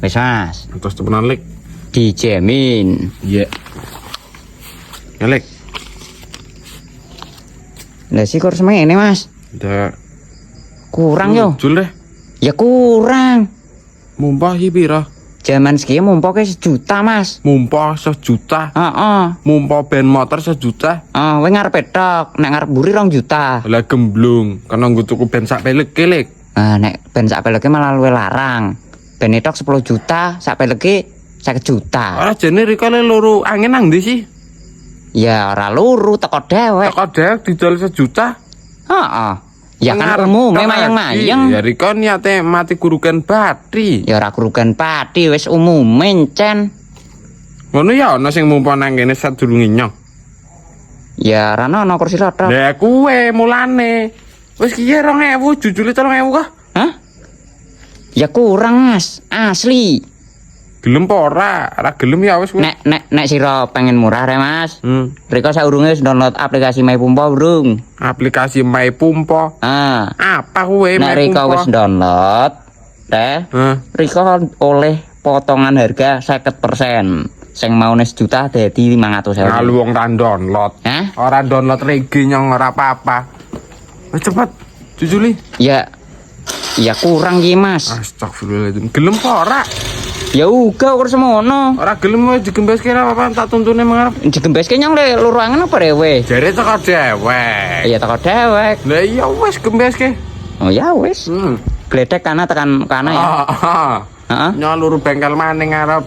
Wis Mas, Terus temenan Lek. dijamin. Iya. Ya Lek. Lah sih kok semene Mas. Udah Kurang yo. jul deh. Ya kurang. Mumpah iki pira? Zaman sekian mumpoke 1 juta Mas. Mumpah 1 juta. Heeh. Mumpah ben motor 1 juta. Kowe ngarepe tok, nek ngarep mburi 2 juta. Lah gemblung, karena nggo tuku ben sak peleke Lek. Nek ben sak peleke malah luwe larang. Ben tok 10 juta, sak peleke 50 juta. Ora jane rika le loro angin nang ndi sih? Ya ora luru teko dewek. Teko dewek didol 1 juta. Heeh. Ya kan Ngarep umum tok mayang-mayang. lagi. Ya rika niate mati kurukan batri. Ya ora kurugan pati wis umum mencen. Ngono ya ana sing mumpah nang kene sadurunge nyong. Ya ora ono kursi roda. Lah kuwe mulane. Wis kiye 2000, jujule 3000 kah? Hah? Ya kurang Mas, asli. Gelem apa ora? Ora gelem ya wis. Nek sira pengen murah re Mas. Rika saurunge wis download aplikasi My Pumpo, Brung. Aplikasi My Pumpo. Apa kuwe Nek My Rika Pumpo? wis download, Rika oleh potongan harga 50%. Sing maune 1 juta dadi 500.000. Ngalu wong ra download. Hah? Ora download regi nyong ora apa-apa. Wis cepet, jujuli. Ya kurang ki Mas. Astagfirullahaladzim. Gelem apa ora? Ya uga kok semono. Ora gelem wis digembeske ra apa-apa tak tuntune mengarep. Digembeske nyong le luruangan apa rewe? Jare teko dewek. Iya teko dewek. Lah iya wis gembeske. Oh ya wis. Gledek kana tekan kana ya. Heeh. Heeh. Nyolur bengkel maning ngarep.